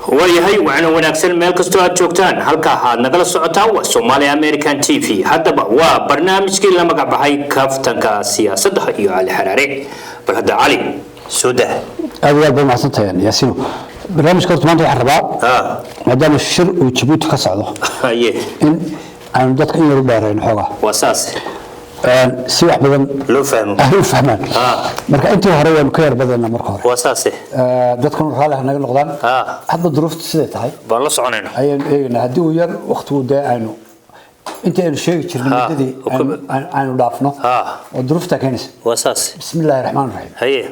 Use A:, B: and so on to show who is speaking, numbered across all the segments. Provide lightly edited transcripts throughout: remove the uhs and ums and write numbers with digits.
A: وياهي وعنا وناكسن ميل كستو aad joogtaan halka aad nagala socotaan waa Somali American TV hadaba waa barnaamijkii la magac baxay kaftanka siyaasadda iyo Ali Xaraare bal hada Ali Suudah
B: aad baa maasantayaan yaasino barnaamijka maanta waxa rabaa maadaama shir uu Djibouti ka socdo in aan dadka in yar baareen xogaa
A: wasaas
B: si wax badan
A: loo fahmo
B: fahmaan marka intii hore waan ka yar badanna marka hore
A: wasaas
B: dadkan raalaha naga noqdaan hadda duruufta sidee tahay
A: baan la soconayna
B: ayaan eegna hadii uu yar waqtigu daayno inta aan sheegi jirnay midadii aan dhaafno oo duruufta keenaysa
A: wasaas
B: bismillaahir rahmaanir rahiim
A: haye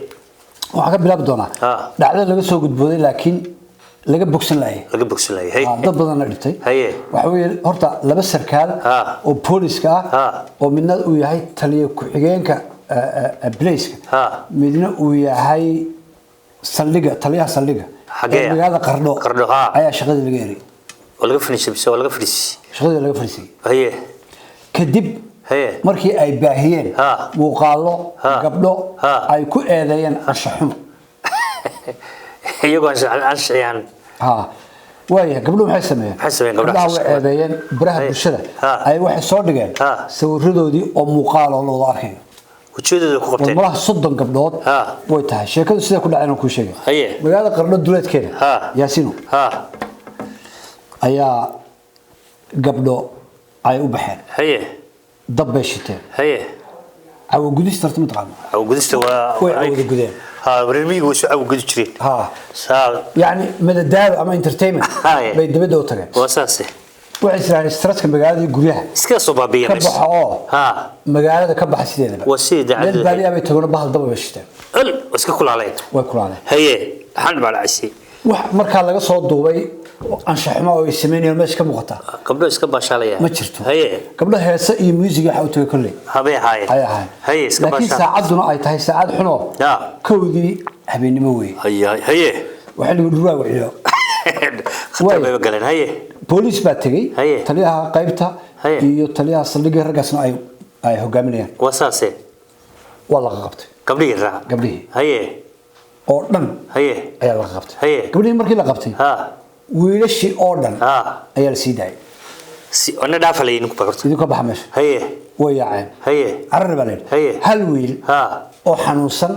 B: waxa ka bilaab doona dhacdo laga soo gudbooday laakiin laga bogsan laayay hay dad badan la dhintay haye waxa weeye horta laba sarkaal oo booliska oo midna uu yahay taliye ku xigeenka Blaze midna uu yahay taliyaha saldhiga magaalada Qardho ayaa shaqada laga yeeray
A: walaga finishay
B: shaqada laga finishay
A: haye
B: kadib markii ay baahiyeen muuqaalo gabdho ay ku eedeeyeen anshaxumo
A: iyagoo anshaxayaan
B: waayahay gabdho maxay sameeyeen gabdhaha way eedeeyeen baraha bulshada ay waxay soo dhigeen sawiradoodii oo muuqaal oo loo arkayo
A: ujeedada ku qabteen
B: malaha 30 gabdhood way tahay sheekadu sida ku dhacayna ku sheegay magaalada Qardho duleedkeeda yaasino ayaa gabdho ay u baxeen dab bay shiteen aw gudista tartamo taqaan
A: aw gudista waa
B: ay gudeen
A: barnaamijku waa aw gudi jireen
B: yani madadaalo ama entertainment bay dibadda u tageen
A: wasaase
B: waxay jiraan stratska magaalada guryaha
A: iska soo baabiiyay
B: magaalada ka baxsideeda
A: wasiida
B: meel baadiya bay tagoona bahal dab bay shiteen
A: iska kulaaleen
B: way kulaaleen
A: haye xan baa la cisi
B: wax marka laga soo duubay anshaxmo oo sameeyeen meesha ka muuqata
A: gabdho iska baashaalaya
B: ma jirto haye gabdho heesa iyo music waxa uu tagay kulli
A: habay haye iska baashaal
B: laakiin saacaduna ay tahay saacad xuno kowdii habeenimo weey
A: haye
B: waxa lagu dhuraa wiciyo
A: khatar bay galeen haye
B: police baa tagay taliyaha qaybta iyo taliyaha saldhiga ragaasna ay hogaaminayaan
A: wasaase
B: wala qabtay gabdhihii
A: haye
B: oo dhan
A: haye
B: ayaa la qabtay gabdhihii markii la qabtay wiilashii oo dhan ayaa la sii daayay
A: si ona dhaafaleeyeen ku bagarto
B: idin ka baxa meesha
A: haye
B: way yaaceen
A: haye
B: arrin baa leeyahay hal wiil oo xanuunsan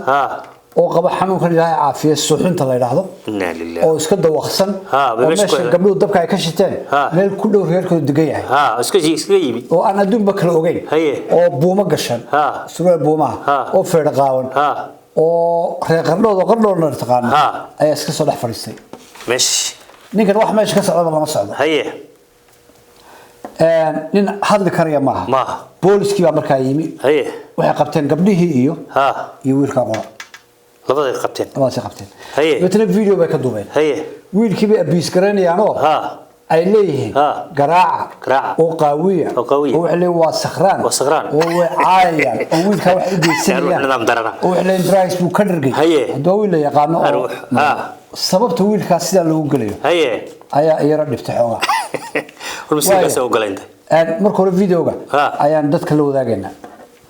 B: oo qaba xanuunkan ilaahay caafiyo suuxinta la yiraahdo
A: inna lillahi
B: oo iska dawaqsan oo meesha gabdhuhu dabka ay ka shiteen meel ku dhow reerkooda degan yahay
A: iska yibi
B: oo aan adduunba kala ogeyn oo buuma gashan suuqa buumaha oo feer qaawan oo reer Qardho taqaan ayaa iska soo dhex fariistay
A: meesh
B: ninkan wax meesha ka socda lama socdo
A: haye
B: nin hadli karaya maaha booliskii baa markaa yimi waxay qabteen gabdhihii iyo wiilka qora
A: labada
B: qabteen midna video bay ka duubeen wiilkii bay abis garanayaan oo ay leeyihiin garaaca oo qaawiya oo wax leeyahay waa sakhraan oo way caayayaan oo wiilka wax u geysanayaan oo wax leeyahay drugs buu ka dhargay hadoo wiil la yaqaano sababta wiilka sida lagu galayo ayaa iyara dhibtay xoogaa
A: warmasiga soo galeentay
B: marka hore videoga ayaan dadka la wadaagayna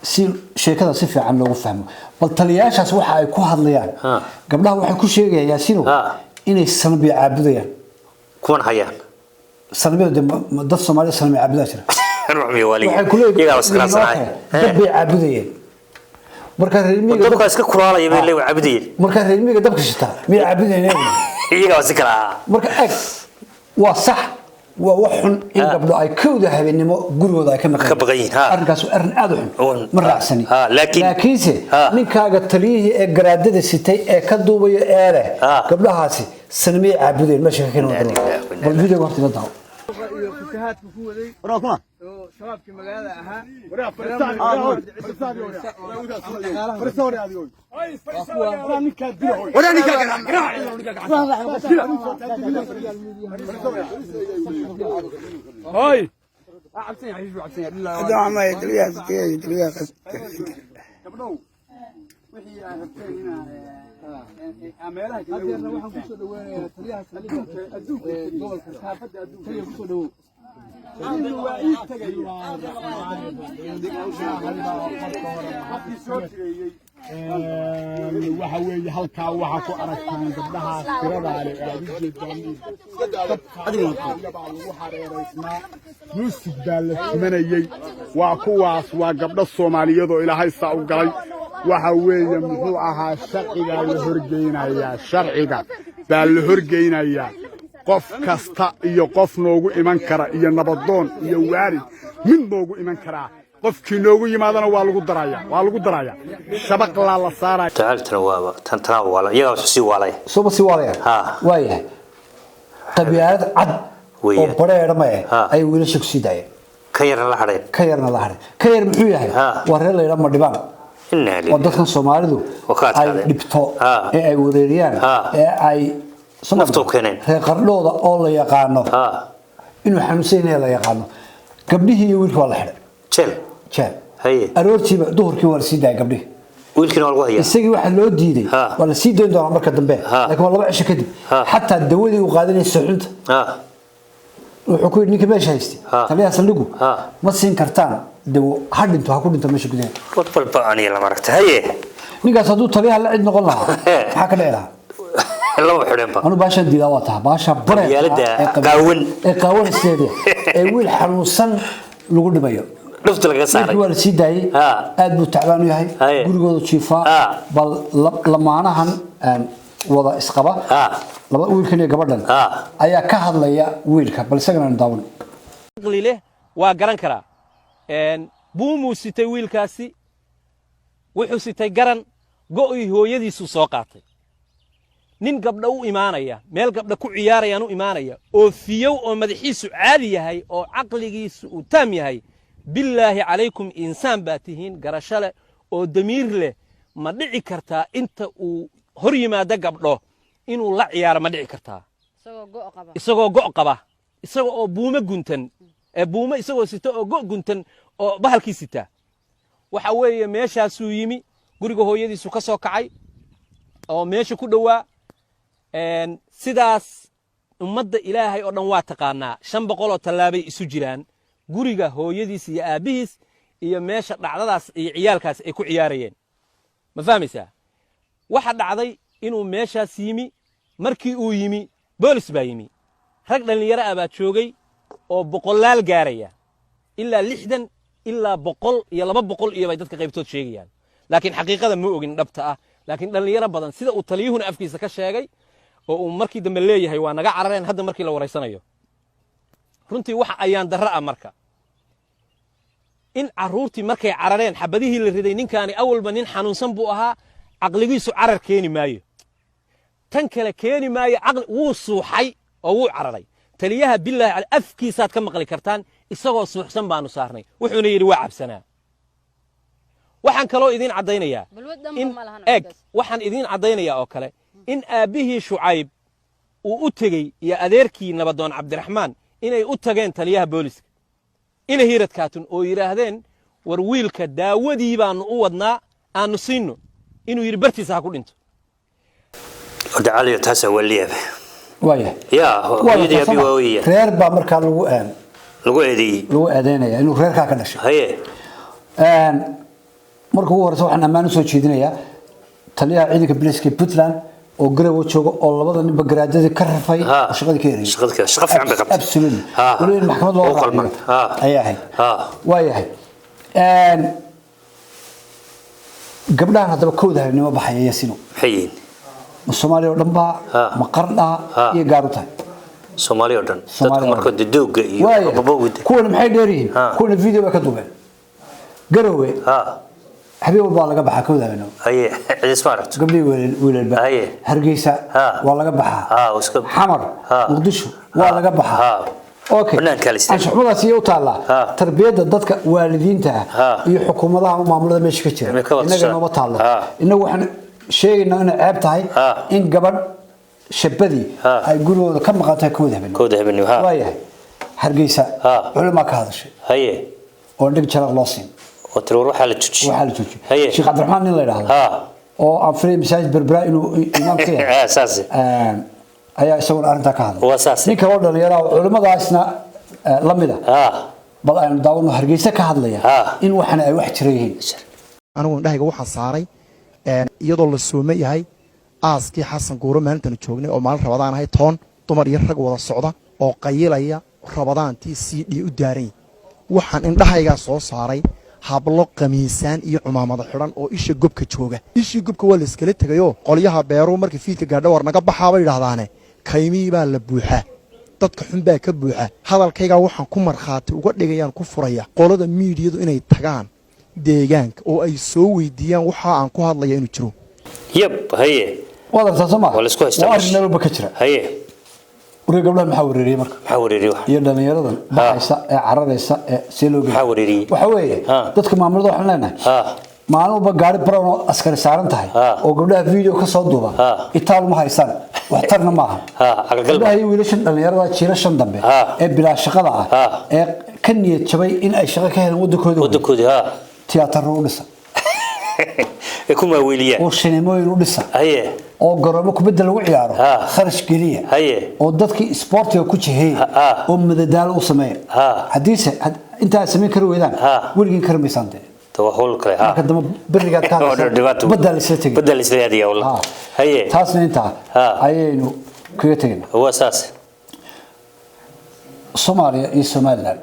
B: si sheekada si fiican loogu fahmo bal taliyaashaas waxa ay ku hadlayaan gabdhaha waxay ku sheegayaan yaasino inay sanbi caabudayaan
A: kuwan hayaan
B: sanbiyada dad Soomaali sanbi caabudaya jira
A: ruuxmi wali iyaga wasqaraasanaay
B: dad bay caabudayeen marka reermiga
A: dabka iska kulaalaya bay leeyahay caabudayeen
B: marka reermiga dabka shita mid caabudayeen
A: iyaga wasikala
B: marka waa sax ووحن إن قبل أي كوده هبني قولوا ذا كم
A: كبغين
B: أرجع أرن أذحن مرة سني لكن سه من كاجا تليه جرادة الستة كدوا بي آله قبل هاسي سنمي عبودين ماشي كانوا بالفيديو وقت لا ضاو
C: راكما
D: شباب كم قاعد ها
C: ورا فرسوري هذه ولا نكاك
D: هاي عبسين يا حبيبي عبسين
C: هذا ما يدري يدري
D: أميرها كذا waxaan ku soo dhaweeyay taliyaha saldhiga adduunka gobolka saafada adduunka ku soo dhawo waa ii tagay
C: waxa weeye halkaa waxa ku aragtaan gabdhaha tirada leh aad u jeedaan lagu hareeraysnaa muusig baa la tumanayay waa kuwaas waa gabdho Soomaaliyeed oo Ilaahay saa u galay waxa weeye muxuu ahaa sharciga la horgeynayaa sharciga baa la horgeynayaa qof kasta iyo qof noogu iman kara iyo nabadoon iyo waarid mid noogu iman kara qofkii noogu yimaadana waa lagu daraya shabaq la saaray
A: tacaltana waa tantana wala iyaga si walay
B: si walay ha waayahay tabiyaad cad oo bareerma ay wiilasha ku sidaayeen
A: ka yarna la haray
B: ka yar muxuu yahay wareer leeyahay ma dhibaan oo dadkan Soomaalidu ay dhibto ee ay wareeriyaan ee ay
A: nafto keeneen
B: qardhooda oo la yaqaano inuu xanuunsanyahay la yaqaano gabdhihii iyo wiilka la xidhay jeel haye aroortiiba duhurkii waa la sii daayay gabdhihii
A: wiilkina waa lagu hayaa
B: isagii waxa loo diiday waa la sii dayn doonaa marka dambe laakiin laba cisho kadib xataa dawadii uu qaadanay suxunta wuxuu ku yiri ninka meesha haystay taliyaha saldhigu ma siin kartaan dawo hadintu ha ku dhinto meesha gudaha
A: walba aniga la maragtay haye
B: ninkaas hadduu taliyaha la cid noqon lahaa maxaa ka dheeraha
A: laba xidhanba
B: anu baashan diidaa waa tahay baasha
A: bareeyada qaawan
B: sideed ee wiil xanuunsan lagu dhibayo
A: dhufta laga saaray
B: waa la sii daayay aad buu tacbaan u yahay gurigooda jiifa bal lamaanahan wada isqaba laba wiilkan iyo gabadhan ayaa ka hadlaya wiilka bal isagana daawan
E: qlile waa garan karaa buumu sitay wiilkaasi wuxuu sitay garan go'ii hooyadiisu soo qaatay nin gabdha u imaanaya meel gabdha ku ciyaarayaan u imaanaya oo fiyow oo madaxiisu caadi yahay oo aqligiisu uu taam yahay billaahi calaykum insaan baa tihiin garasho leh oo damiir leh ma dhici kartaa inta uu hor yimaado gabdho inuu la ciyaaro ma dhici kartaa isagoo go' qaba isagoo oo buumo guntan buumo isagoo sita oo go' guntan oo bahalkii sita waxa weeye meeshaasuu yimi guriga hooyadiisu ka soo kacay oo meesha ku dhowaa sidaas ummadda ilaahay oo dhan waa taqaanaa 500 oo tallaabay isu jiraan guriga hooyadiis iyo aabihiis iyo meesha dhacdadaas iyo ciyaalkaas ay ku ciyaarayeen ma fahmaysaa waxa dhacday inuu meeshaas yimi markii uu yimi boolis baa yimi rag dhalinyaro ah baa joogay oo boqolaal gaaraya ilaa 60 ilaa 100 iyo 200 iyo bay dadka qaybtood sheegayaan laakiin xaqiiqada ma ogin dhabta ah laakiin dhalinyaro badan sida uu taliyuhuna afkiisa ka sheegay oo uu markii dambe leeyahay waa naga carareen hadda markii la wareysanayo runtii waxa ayaan darro ah marka in caruurtii markay carareen xabadihii la riday ninkaani awalba nin xanuunsan buu ahaa aqligiisu carar keeni maayo tan kale keeni maayo aqli wuu suuxay oo wuu cararay taliyaha billaahi afkiisaad ka maqli kartaan isagoo suuxsan baanu saarnay wuxuuna yidhi waa cabsanaa waxaan kaloo idiin caddaynayaa waxaan idiin caddaynayaa oo kale in aabbihii Shucayb uu u tegey iyo adeerkii nabadoon Cabdiraxmaan inay u tageen taliyaha booliska ina hiiradkaatun oo yiraahdeen war wiilka daawadii baanu u wadnaa aanu siino inuu yiri bartiisa ha ku dhinto
A: ودعالي تاسع وليه
B: وايه
A: يا هويدي ابي وهويه
B: reer baa markaa lagu
A: lagu
B: eedeynaya inuu reerka ka dhashay
A: haye
B: markuu horeysa waxaan ammaan soo jeedinayaa taliyaha ciidanka booliska Puntland oo garow jooga oo labada ninba garaadada ka rafay shaqada ka yeeray
A: shaqo fiican bay qabtay
B: absolutely waliin maxkamad loo qalmay ayahay waayahay gabdhahan hadaba kooda habnimo baxaya sino
A: hayin
B: Soomaaliya oo dhan baa maqardha iyo gaaruta
A: Soomaaliya oo dhan dadku markoo didooga iyo babawada
B: kuwan maxay dheeriin kuwan video ka duubeen garowe حبيب الله لقى بحا كودا منه
A: اي اسمارت
B: قبلي ولا البحر اي هرقيسه ولا بحا حمر مقدشو ولا بحا اوكي اشحمدا سي وتالا تربيده dadka waalidiinta iyo xukuumadaha maamulada meesha ka jira inaga ma taalo inagu waxaan sheegaynaa in ceeb tahay in gabadh shabadii ay gurigooda ka maqatay kooda habeen waayahay hargeysa culimo ka hadashay
A: haye
B: oo dhig jara loo siin
A: وتروح وحالة تشي
B: هي شيخ عبد الرحمن الله يرحمه او افري مساجد بربرا انه امام كده
A: اساسي
B: ayaa isagoo arinta ka hadlay
A: wasaasi
B: ninka oo dhalinyaro culimadaasna lamida bal aan daawano hargeysa ka hadlaya in waxana ay wax jireen
F: anigu dhahaga waxaan saaray iyadoo la sooman yahay aaskii xasan guuro maalintan joognay oo maalin rabadaan ahay toon dumar iyo rag wada socda oo qayilaya rabadaantii CD u daaray waxaan indhahayga soo saaray hablo qamiisaan iyo cumaamada xiran oo isha gobka jooga ishii gobka waa la iskala tagayo qolyaha beeru markii fiidka gaadho war naga baxaaba yiraahdaan kaymii baa la buuxa dadka xun baa ka buuxa hadalkayga waxaan ku marxaati uga dhigayaan ku furaya qolada miidiyadu inay tagaan deegaanka oo ay soo weydiiyaan waxa aan ku hadlayo inuu jiro
A: haye
B: wada tasama
A: wala isku haystaa
B: arrinaba ba ka jira
A: haye
B: uriga gabdhaha maxaa wareeriyay marka
A: maxaa wareeriyay wax
B: iyo dhalinyaradan baxaysa ee cararaysa ee si loo
A: maxaa wareeriyay
B: waxa weeye dadka maamulada waxaan leenahay maalin walba gaari brown oo askari saaran tahay oo gabdhaha video ka soo duuba itaal ma haysan waxtarna maaha gabdhaha iyo wiilashan dhalinyarada jiilashan dambe ee bilaa shaqada ah ee ka niyad jabay in ay shaqo ka helaan waddankooda tiyaatar u dhisa
A: kuma weeliya
B: oo shineemooyin u dhisa
A: haye
B: oo garoomo kubadda lagu ciyaaro kharash geliya
A: haye
B: oo dadkii sportiga ku jiheeyay oo madadaalo u sameeya haddii inta sameyn karo weydaan weligiin karmaysan
A: توهول كله
B: marka dama barigaad ka hadlayso badal isla tagay
A: بدل إسرائيلية والله هي
B: taasna inta ayaynu kaga tagaynaa
A: هو أساس
B: Soomaaliya iyo Somaliland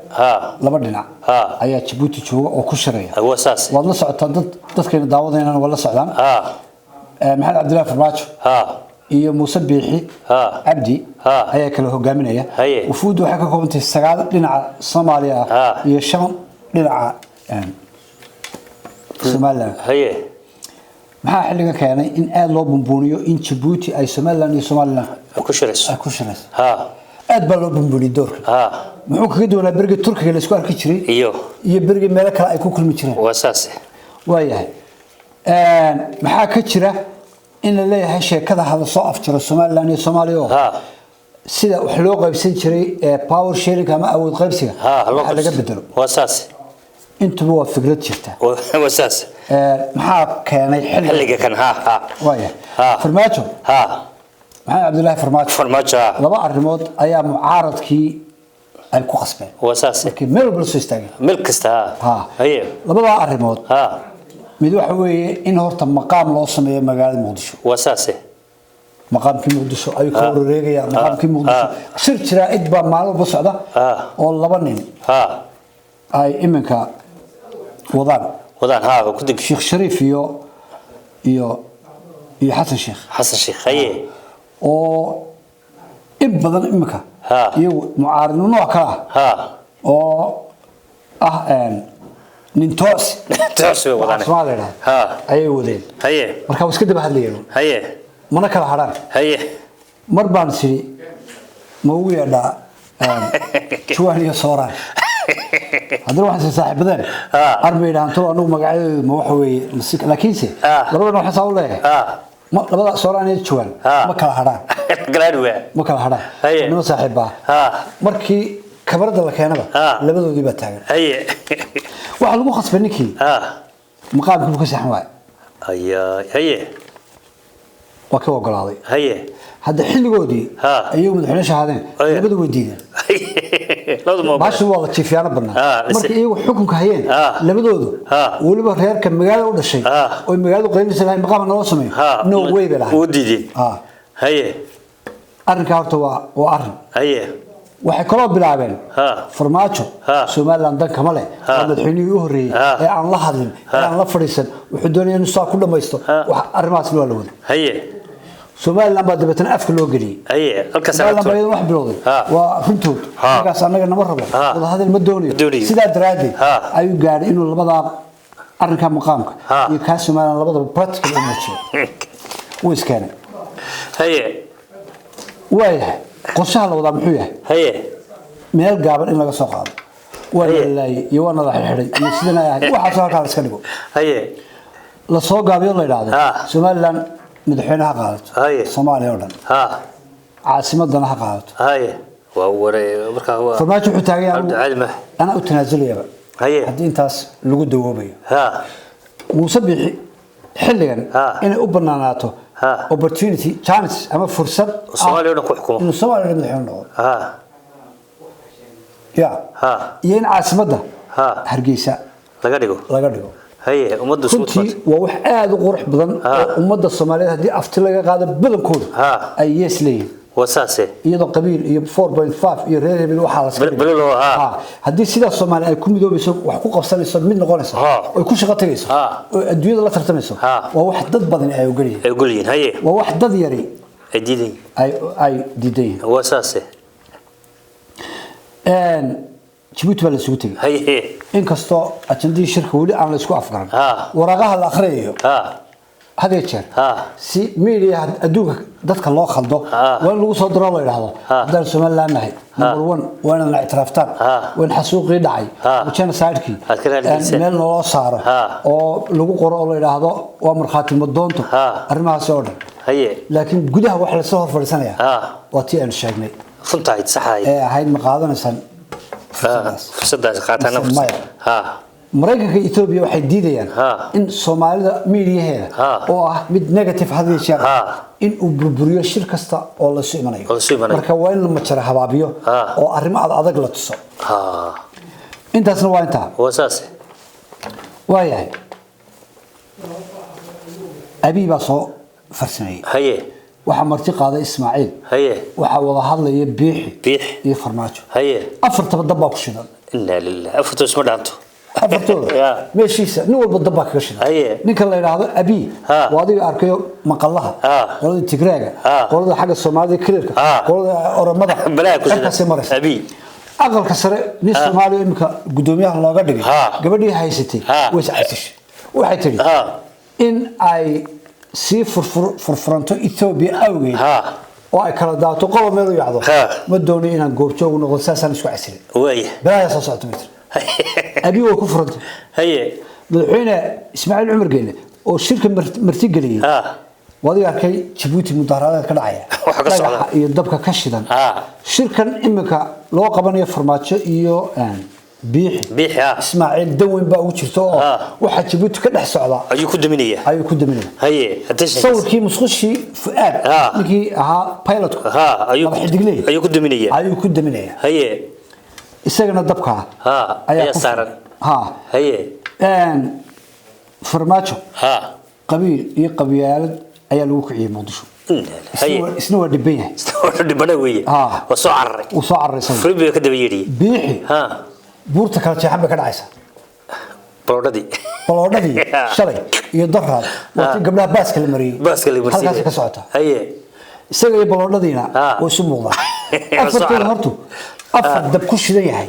B: laba dhinac ayaa Djibouti jooga oo ku shiraya
A: هو أساس
B: waad la socotaa dadkeena daawadayna wala socdaan maxamed Cabdullaahi Farmaajo iyo Muuse Biixi Abdi ayaa kala hogaaminaya wufuud waxa ka koobantay 9 dhinaca Soomaaliya iyo 5 dhinaca Somaliland
A: هي
B: maxaa xilliga keenay in aad loo bumbuuniyo in Djibouti ay Somaliland iyo Somaliland
A: كشرس
B: aad baa loo bumbuuniyay doorka muxuu kaga doonaa bariga Turkiga la isku arki jiray iyo bariga meel kale ay ku kulmi jireen
A: وأساس
B: waayahay maxaa ka jira in la leeyahay sheekada hada soo afjaro Somaliland iyo Soomaaliya sida wax loo qaybsan jiray power sharing ama awood qaybsiga laga bedelo
A: وأساس
B: intuba waa fikrad jirta
A: وأساس
B: maxaa keenay
A: xilliga kan
B: waayahay Farmaajo maxamed Cabdullaahi Farmaajo laba arrimood ayaa mucaaradkii ay ku qasbeen
A: وأساس
B: meel walba soo istaagay
A: meel kasta
B: هي labada arrimood mid waxa weeye in horta maqaam loo sameeyo magaalada Muqdisho
A: وأساس
B: maqaamkii Muqdisho ay ka wareegayaan maqaamkii Muqdisho shir jira idba maalmo walba socda oo laba nin ay iminka wadaan
A: ku dig
B: Sheekh Shariif iyo Xasan Sheekh
A: haye
B: oo in badan iminka iyo mucaaradnimo kala oo nin toos
A: wadaan
B: ayay wadeen
A: haye
B: marka iska daba hadlayeen
A: haye
B: mana kala hadaan
A: haye
B: mar baan siri ma uu yeedhaa juwaan iyo sooraan haddana waxaan saaxiibadeen arbay dhaanto anigu magacadeedu ma waxa weeye laakiinse labadana waxaan saa u leeyahay labada sooraan iyo juwaan ma kala hadaan ma kala hadaan nima saaxiibbaa markii kabarada la keenaba labadoodii baa taagan waxa lagu khasbay ninkii maqaamkii ka saxan waay
A: haye
B: waa ka ogolaaday
A: haye
B: hadda xilligoodii ayuu madaxweyne shahaadeen labadu way diideen baashu waa jiifyaano banaan markii iyagu xukunka hayeen labadoodu waliba reerka magaalada u dhashay oo magaaladu qeynaysa lahayn maqaam noo sameeyo no way baa lahayd
A: u diideen haye
B: arrinka horta waa arrin
A: haye
B: waxay kaloo bilaabeen Farmaajo Somaliland dan kama leh madaxweynihii u horeeyay ee aan la hadlin ee aan la fadhiisan wuxuu doonayay inuu soo ku dhamaysto wax arrimahaas loo la wado
A: haye
B: Somaliland baa dabeetana afka loo geliyay
A: haye halka
B: Somaliland baa wax bilowday waa runtood markaas anaga nama rabo wada hadal ma doonayo sidaa daraadeed ayuu gaaray inuu labada arrinka maqaamka iyo ka Somaliland labadaba practical u muujiyo way iskeenay
A: haye
B: waayahay qorshaha la wadaa muxuu yahay
A: haye
B: meel gaaban in laga soo qaado wallahi iyo wana la xirxiray iyo sidana ay waxa soo kala iska dhigo
A: haye
B: la soo gaabiyo la yiraahdo Somaliland madaxweynaha qaadato Soomaaliya oo dhan caasimadana ha qaadato
A: haye waa waray marka waa
B: Farmaajo wuxuu taagay ana u tanaasulaya
A: haye
B: hadii intaas lagu dawoobayo Muuse Biixi xilligan inay u banaanaato opportunity chance ama fursad
A: Soomaaliya ku xukumo
B: inuu Soomaaliya madaxweyne noqdo iyo in caasimadda Hargeysa
A: laga dhigo هي أمد صوت
B: وواحد قرح بدن أمد الصومالية هذه أفتلقى قاعدة بدن كود أي يسلي
A: وساسة
B: يدو قبيل 4.5 يرهي بالوحة
A: بلو
B: هذه سيدا الصومالية يكون بدو بيسو وحقوق أفصال يصير من نقولس ويكون شغال يسو الدنيا لا ترتمسو وواحد ضد بدن أي
A: يقولين هي
B: وواحد ضد يري
A: ديدي
B: أي ديدي
A: وساسة
B: جبوت ولا سوتي
A: هي
B: إن كستو أتندي شركة ولي أنا لسكو أفكار ورقها الآخرية هذا يتشر سي ميلي أدوك دتك الله خلده وين لو صدر الله يرهضه دار سمال لا نهي نمبر 1 وين الاعترافتان وين حسوقي دعي وكان سايدكي مeel loo saaro oo lagu qoro oo la yiraahdo waa marxaati maddoonto arrimahaas oo dhan laakiin gudaha wax la soo horfadhisanaya waa tii aan sheegnay
A: runtahay saxay
B: ahayd ma qaadanaysan
A: fursadaas qaatana
B: Mareykanka Ethiopia waxay diidayaan in Soomaalida miidiyaheeda oo ah mid negative hadii sheeg in uu burburiyo shir kasta oo la soo imanayo marka waa in la jara habaabiyo oo arrimo adag la tuso intaasna waa inta
A: wasaas
B: waayahay abi baa soo farsamay
A: haye
B: waxa marti qaaday Ismaaciil
A: haye
B: waxa wada hadlaya biixi iyo farmaajo
A: haye
B: afartaba dab ku shidan
A: inna lillahi afartu isma dhaanto
B: afartooda meeshiisa nin walba dab ka shidan ninka la yiraahdo abi waa adiga arkayo maqallaha qolada Tigraaga qolada xagga Soomaalida kaleerka qolada Oromada abi aqalka sare nin Soomaali imka gudoomiyaha looga dhigay gabadhii haysatay way sacaytishay waxay tiri in ay si furfuranto Ethiopia awgeed oo ay kala daato qodob meel u yacdo ma doonay inaan goobjoog noqdo saasan isku casilay way baa soo socdo abi oo ku furantay haye madaxweyne Ismaaciil Umar Geele oo shirka marti galiyay wadi arkay Djibouti mudaharaad ka dhacaya iyo dabka ka shidan shirkan imika loo qabanayo farmaajo iyo biixi Ismaaciil daweyn baa ugu jirto oo waxa Djibouti ka dhex socda
A: ayuu ku daminaya haye
B: sawirkii musqushi Fuad ninkii ahaa pilot ayuu ku daminaya haye isagana dabka
A: ayaa saaran haye
B: farmaajo qabiil iyo qabyaalad ayaa lagu kiciyay Muqdisho isna waa dhiban yahay
A: dhibana weeye waa soo cararay fribi ka daba yeedhiyay
B: biixi buurta kala jeexan ka dhacaysa baloodadii shalay iyo daraad waa gabdhaha baaska la mariyay halkaas ka socota haye isaga iyo baloodadiina way isu muuqdaan afartii hortu afar dab ku shidan yahay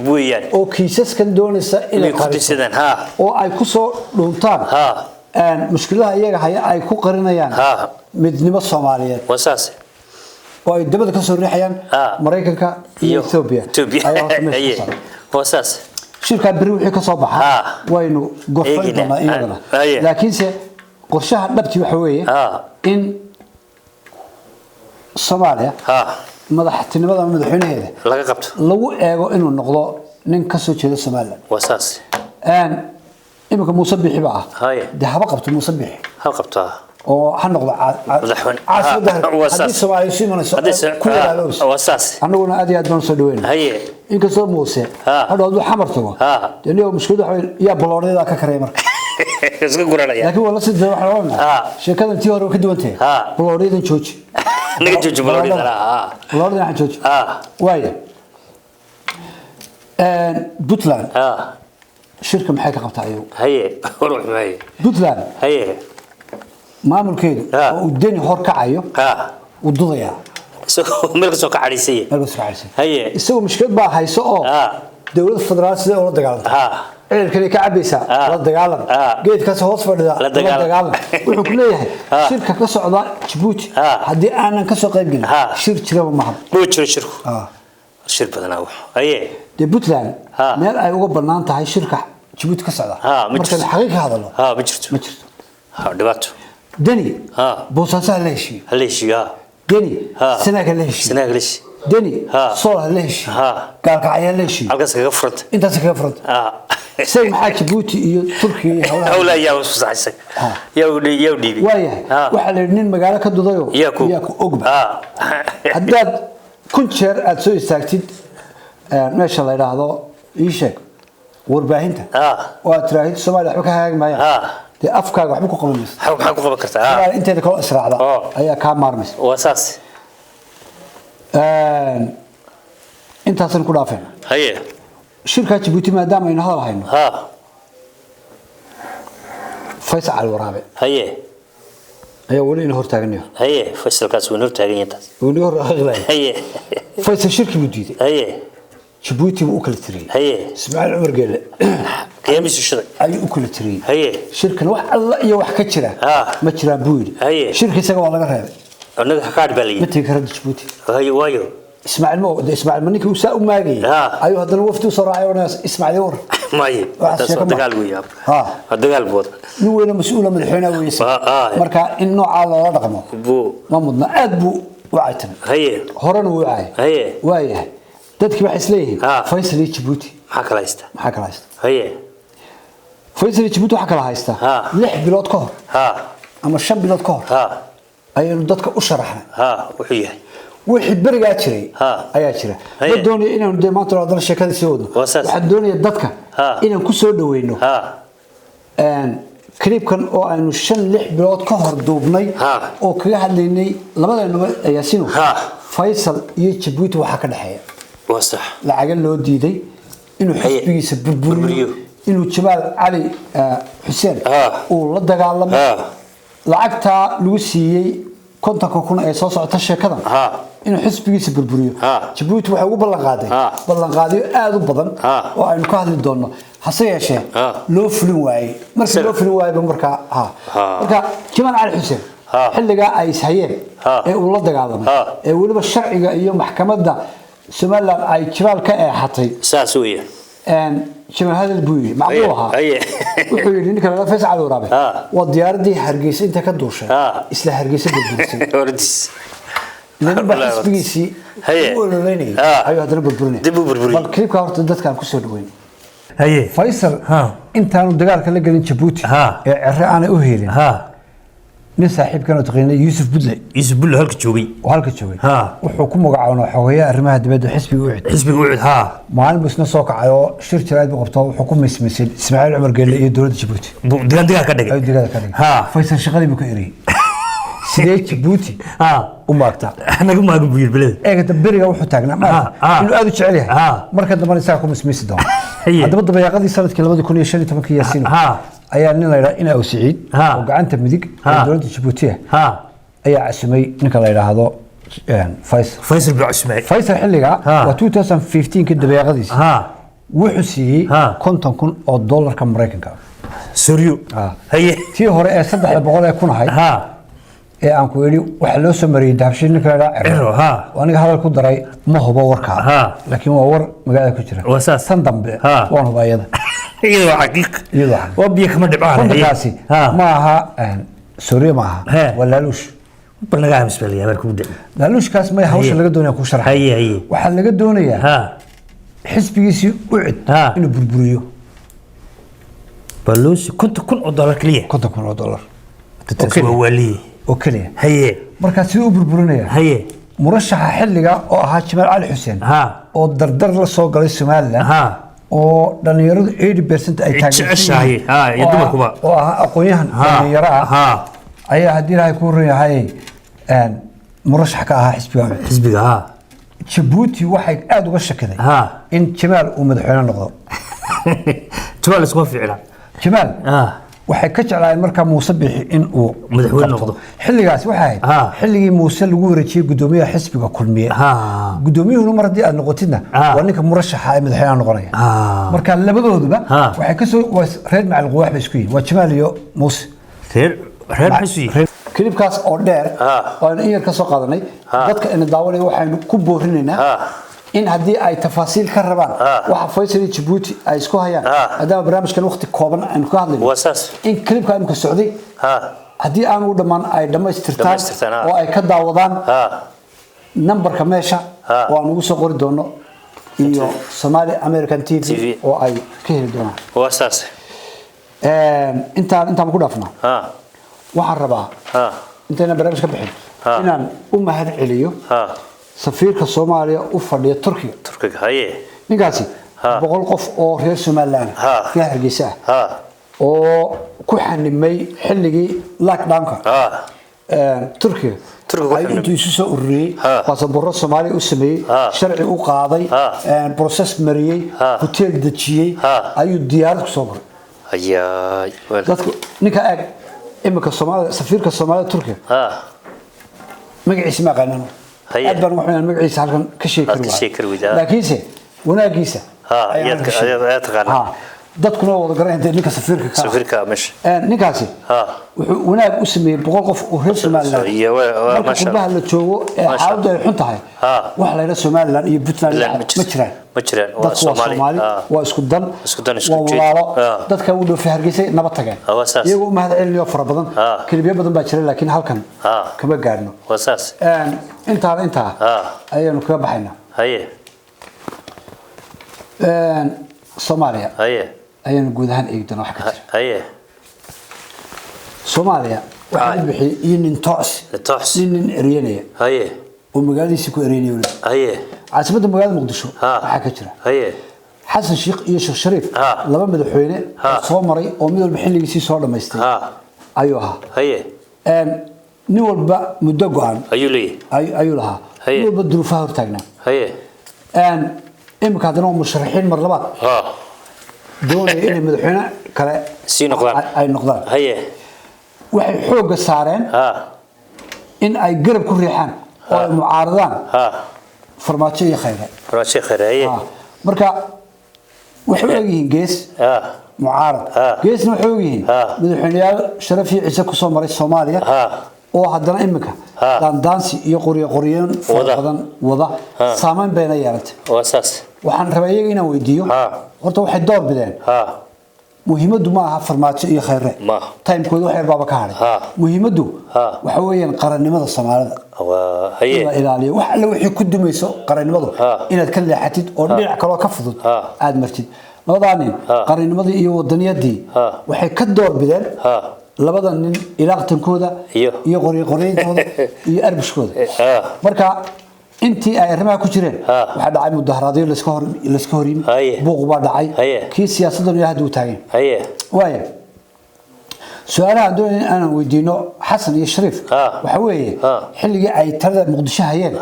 B: oo kiisaskan doonaysa inay qarisadaan oo ay ku soo dhuntaan mushkiladaha iyaga haya ay ku qarinayaan midnimo Soomaaliyeed
A: wasaas
B: oo ay dabada ka soo riixayaan Mareykanka iyo Ethiopia wasaas shirka bari wixii ka soo baxay waynu go'faynaa iyadana laakiin se qorshaha dhabti waxa weeye in Soomaaliya madaxtinimada madaxweynaheeda
A: laga qabto
B: lagu eego inuu noqdo nin ka soo jeeda Soomaaliya
A: wasaas
B: imika Muuse Bixi baa haba qabto Muuse Bixi
A: ha qabtaa
B: oo ha noqdo caasimadda Soomaaliya siimanayso ku yaalowso
A: wasaas
B: anaguna aad iyo aad baan soo dhaweynaa haye inka soo Muuse hadhow uu xamar tago daniyo mushkilada yaa baloorada ka kareey marka
A: iska guranaya
B: laakiin wala sidoo wax loo sheekada intii hore ka duwantay baloorada jooji
A: naga jooji baloorada
B: baloorada jooji waaye Puntland shirka maxay ka qabtaa ayuu
A: haye ruux haye
B: Puntland
A: haye
B: maamulkeedu oo dani hor kacayo u dudaya
A: isagoo meel soo ka xariisay haye
B: isagoo mushkilad baa hayso oo dawladda federaal sida oo la dagaalanta eelkani ka cabaysa la dagaalan geedkaas hoos fadhida la dagaalan wuxuu ku leeyahay shirka ka socda Djibouti hadii aanan ka soo qayb galin shir jira ma
A: jiro shirku shir badan haye
B: Puntland meel ay uga banaan tahay shirka Djibouti ka socda marka xaqiiqo hadalo
A: ma jirto dhibaato
B: dani boosaasaha la heshiiyo dani sanaga la heshiiyo dani sool la heshiiyo gaalka ayaa la heshiiyo
A: halkaas kaga furanta
B: intaas kaga furanta say maxaa Djibouti iyo Turkiga
A: hawla yaa u saxaysan yaa dhiibay
B: waxa la nin magaalo ka dudayo yaa ku ogba haddaad kun jeer aad soo istaagtid meesha la yiraahdo ii sheeg warbaahinta oo aad tiraahid Soomaaliya waxba ka hagaag maayaan de afkaaga waxba ku qabanaysa
A: waxaan ku qaban kartaa
B: inteeda kala israacda ayaa ka maarmaysa
A: wasaas
B: intaasan ku dhaafeen
A: haye
B: shirka Djibouti maadaama aynu hadal hayno Faysal Al-Waraabe
A: haye
B: ayaa wali in hortaagnayo
A: haye Faysalkaas wuu hortaagan yahay
B: wuu hortaagan
A: haye
B: Faysal shirki buu diiday
A: haye
B: Djibouti buu kala tiriyay
A: haye
B: Ismaaciil Umar Geele
A: qiyaamisu shiday
B: ayuu kala tiriyay
A: haye
B: shirkan wax alla iyo wax ka jira ma jiraan buu yiri
A: haye
B: shirki isaga waa laga reebay
A: anaga ka dhibaalay
B: ma tii karada Djibouti
A: haye waayo
B: Ismaaciil maniki uu saa u maagay ayuu hadana wafdi soo raacay oo Ismaaciil war
A: maaye taasoo dagaal weey dagaal bood
B: nin weyn mas'uul madaxweynaha weeyay marka in nooca loo dhaqmo buu ma mudna aad buu wacaytan haye horana wuu wacay haye waayahay dadkii wax isleeyahay Faysal iyo Djibouti maxaa kala haysta haye Faysal iyo Djibouti waxa kala haysta 6 bilood ka hor ama 5 bilood ka hor ayuu dadka u sharaxnay wuxuu yahay wixii bariga jiray ayaa jira ma doonay inaan deemaanto la sheekada sii wado waxaan doonay dadka inaan ku soo dhaweeyno clipkan oo aynu 5-6 bilood ka hor duubnay oo kaga hadlaynay labadeena Yaasiin Faysal iyo Djibouti waxa ka dhaxeeya wasax lacag loo diiday inuu xisbigiisa burburiyo inuu Jamaal Ali Xuseen oo la dagaalamay lacagta lagu siiyay kontanka kun ee soo socota sheekada inuu xisbigiisa burburiyo Djibouti waxa ugu ballan qaaday aad u badan oo aynu ka hadli doono hase yeeshee loo fulin waayay marka Jamaal Ali Xuseen xilliga ay ishayeen ee uu la dagaalamay ee waliba sharciga iyo maxkamadda Somaliland ay Jamaal ka eexatay saas weeyaan Jamaal hadal buu yiri macquulaha wuxuu yiri ninka la Faysal Al-Waraabe waa diyaaradii Hargeysa inta ka duushay isla Hargeysa burburisay ordis laba xisbigiisi oo leeyahay ayu hadana burburinay bal clipka horta dadkan ku soo dhaweyn haye Faysal intaanu dagaalka la galin Djibouti ee cirri aan u heelin nin saaxiibkan oo taqaanay Yusuf Budle halka joogay wuxuu ku magacaabay xogeeyaha arrimaha dibadda xisbiga u cid maalin busna soo kacay oo shir jiraad u qabto wuxuu ku mismisay Ismaaciil Umar Geele iyo dawladda Djibouti dagaal ka dhigay Faysal shaqadii buu ka eriyay sidee Djibouti u maagta anagu maagu buu yirbalada eegta bariga wuxuu taagnaa inuu aad u jecel yahay marka dambe isaga ku mismisay doon hadaba dabayaqadii sanadkii 2015 Yaasiin ayaa nin la yiraahdo in uu Saciid oo gacanta midig ee dawladda Djibouti ayaa casumay ninka la yiraahdo Faysal bin Ismaaciil Faysal xilliga waa 2015 ka dabayaqadiisa wuxuu siiyay $50,000 Mareykanka Suriyo haye tii hore ee 300 kun ahay ee aan ku yiri waxa loo soo mariyay daabshin ninka la yiraahdo aniga hadal ku daray ma hubo warka laakiin waa war magaalada ku jira san dambe waan hubayada iyadoo xaqiiq waa biyo kama dhibcaan kaasi ma aha Suriya ma aha walaalush balnaga misbaliya markuu u dhacay laalushkaas ma hawsha laga doonayaa ku sharaxay waxa laga doonayaa xisbigiisi u cid inuu burburiyo balush $50,000 kaliya $50,000 okay wali okay haye marka si uu burburinaya haye murashaxa xilliga oo ahaa Jamaal Ali Xuseen oo dardar la soo galay Somaliland oo dhalinyaradu 80% ay taageerayeen iyo dumarkuba oo aqoonyahan dhalinyaro ayaa hadii ay ku reeyahay murashax ka ahaa xisbiga Djibouti waxay aad uga shakaday in Jamaal uu madaxweyne noqdo Jamaal isku fiicna Jamaal waxay ka jeclaayeen marka Muuse bixi in uu madaxweyne noqdo xilligaas waxay xilligii Muuse lagu wareejiyay gudoomiyaha xisbiga kulmiye gudoomiyuhu mar hadii aad noqotidna waa ninka murashaxa ay madaxweyne noqonaya marka labadooduba waxay ka soo reer macal quwaax bay isku yihiin waa Jamaal iyo Muuse reer xisbi clipkaas oo dheer oo in yar ka soo qaadanay dadka in daawanay waxaynu ku boorinaynaa in hadii ay tafaasiil ka rabaan waxa Faysal Djibouti ay isku hayaan hadaba barnaamijkan waqti kooban aan ku hadlayno in clipka imka socday hadii aan u dhamaan ay dhameystirtaan oo ay ka daawadaan numberka meesha oo aan ugu soo qori doono iyo Somali American TV oo ay ka heli doonaan wasaas intaan ku dhaafno waxaan rabaa intaan barnaamijka bixin inaan u mahad celiyo safiirka Soomaaliya u fadhiya Turkiga haye ninkaasi boqol qof oo reer Somaliland ka hargeysa oo ku xanimay xilligii lockdown-ka Turkiga ay intuu isu soo ururiyay baasaboorro Soomaali u sameeyay sharci u qaaday process mariyay hotel dejiyay ayuu diyaarad ku soo galay dadku ninka ag imika Soomaaliya safiirka Soomaaliya Turkiga magaciisa ma qaanan أدبر محمد المقعيس هالكن كشيء كروي لكنسه وناقيسه
A: ayaad taqaan
B: dadkuna wada garan inta ninka
A: safiirka mesh
B: ninkaasi wanaag u sameeyay boqol qof oo reer Soomaaliland
A: ma sha
B: Allah la joogo xaalada ay xun tahay wax la yiraahdo Soomaaliland iyo Puntland ma jiraan waa Soomaali waa isku dan isku jeedo dadka u dhow Hargeysa nabad tageen iyagu ma had cilmiyo fara badan kaliya badan baa jiray laakiin halkan kama gaarno
A: wasaas
B: inta ayaynu ka baxaynaa
A: haye
B: Soomaaliya ayaynu guud ahaan eegdana wax ka jira Soomaaliya waxa bixiyay nin toos nin eriyanaya oo magaaladiisa ku eriyanaya caasimada magaalada Muqdisho waxa ka jira xasan sheekh iyo sheekh shariif laba madaxweyne soo maray oo mid walba xilligiisii soo dhameystay ayuu ahaa nin walba muddo go'an ayuu lahaa nin walba duruufaha hortaagnaa imika hadana musharaxiin mar labaad doonay inay madaxweyne kale
A: si noqdaan
B: ay noqdaan waxay xoog saareen in ay garab ku riixaan oo mucaaradaan farmaajo iyo khayra marka waxay ogyihiin gees mucaarad geesna waxay ogyihiin madaxweynayaal sharaf iyo ciise ku soo maray Soomaaliya oo haddana imika daandaansi iyo qoriyeen badan wada saameyn bayna yeelatay
A: wasaas
B: waxaan rabaa iyaga inaan weydiiyo horta waxay door bideen muhiimadu ma aha farmaajo iyo khayre timekooda waxay baaba ka haray muhiimadu waxa weeyaan qarannimada Soomaalida waa ilaaliyo wax alla wixii ku dumayso qarannimadu inaad ka leexatid oo dhinac kale ka fudud aad martid labadaanin qarannimadii iyo wadaniyadii waxay ka door bideen labada nin ilaaqtankooda iyo qoriyeenkooda iyo arbishkooda marka intii ay arrimaha ku jireen waxa dhacay mudaharaadyo la iska hor yimid buuq baa dhacay kii siyaasaddan iyo haduu taagan waaya su'aalaha doon aan weydiino xasan iyo shariif waxa weeye xilligii ay talada Muqdisho hayeen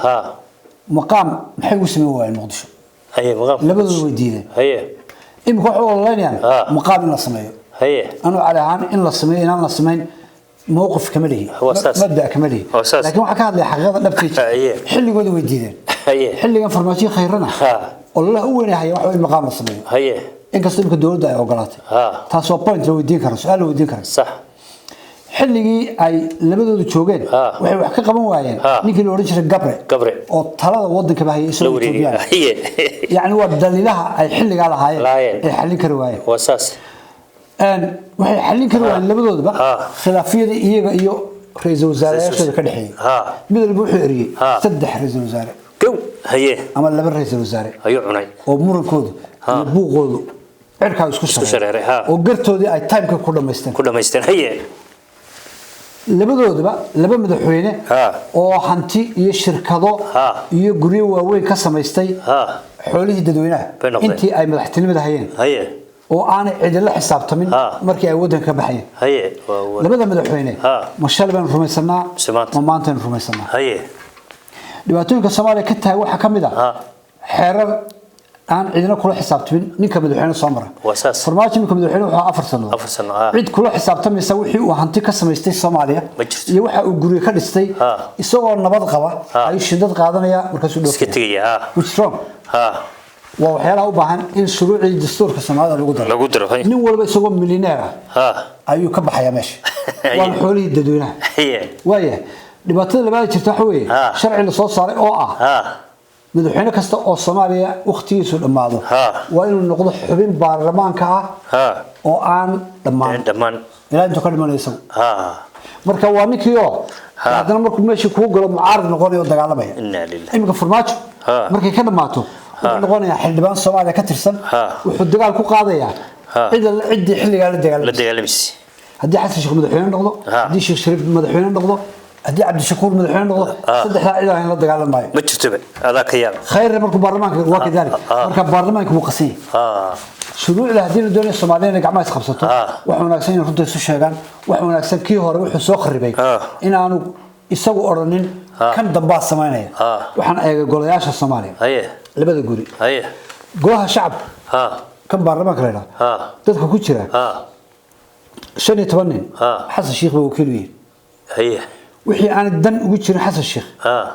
B: maqaam maxay u sameeyeen waa Muqdisho labadooda weydiinay imika waxa uu leeyahay maqaam in la sameeyo أنا على هان إن الله سمين إن الله سمين موقف كمله مبدأ كمله لكن وحكى هذا حقيقة نبتيج حل يقولوا يديدين حل ينفرماتي خيرنا والله هو نهاية واحد المقام السمين إن كسبك الدول ده وقلاته تاسو بوينت لو يدين كرس سؤال لو يدين كرس
A: صح
B: حلقي أي لبدو تشوجين وحكي قبل وايين نيجي لوريش الجبر أو ثلاثة وضن كبهي يسوي يعني هو دليلها أي حلقي على هاي حلقي كرواية
A: واساس
B: waxay xalin karaan labadoodba khilaafiyada iyaga iyo ra'iisul wasaarayaasha ka dhaxeeyay mid walba wuxuu eriyay saddex ra'iisul wasaare ama laba ra'iisul wasaare
A: ayuu cunay
B: oo murankooda iyo buuqoodu cirka isku shareeray oo gartoodii ay timeka ku dhameysteen labadoodba laba madaxweyne oo hanti iyo shirkado iyo guryo waaweyn ka sameystay xoolihii dadweynaha intii ay madaxtinimada hayeen oo aan cid la xisaabtamin markii ay wadanka baxayeen labada madaxweyne ma shalban rumaysanaa ma maanta rumaysanaa dhibaatooyinka Soomaaliya ka taag waxa kamid ah xeerar aan cidina kula xisaabtamin ninka madaxweyne soo maray farmaajo ninka madaxweyne waxa 4 sano cid kula xisaabtamaysa wixii uu hanti ka sameystay Soomaaliya iyo waxa uu guriga ka dhistay isagoo nabad qaba ay shidad qaadanaya markaas uu
A: iska tagaya
B: وحيلا وباهن إن شروع الدستور كسماء lagu daro nin walba isagoo milyaneer ayuu ka baxaya meesha waan xoolihii dadweynaha waaya dhibaatada labaad jirta waxa weeye sharci la soo saaray oo madaxweyne kasta oo Soomaaliya waqtigiisu dhamaado waa inuu noqdo xubin baarlamaanka oo aan dhamaan ilaa inta ka dhimanayso marka waa ninkii oo haddana markuu meesha ku galo mucaarad noqonayo dagaalamaya imika farmaajo markay ka dhamaato noqonaya xildhibaan Soomaaliya ka tirsan wuxuu dagaal ku qaadayaa cid xilliga la dagaalamay hadii xasan sheekh madaxweyne noqdo hadii sheekh shariif madaxweyne noqdo haddii cabdishakuur madaxweyne noqdo saddexdaa cid aan la dagaalamayo
A: ma jirto adaa ka yaab
B: khayr markuu baarlamaanka waa kadalik marka baarlamaanka wuu qasay shuruucda haddii la doonayo Soomaaliya inay gacmaha is qabsato wax wanaagsan in runta isu sheegaan wax wanaagsan kii hore wuxuu soo kharibay in aanu isagu oranin kan dambaa sameynaya waxaan eegay golayaasha Soomaaliya labada guri golaha shacabka kan baarlamaanka leeyahay dadka ku jira 15 nin xasan sheekh baa wakiil yahay wixii aan dan ugu jirin xasan sheekh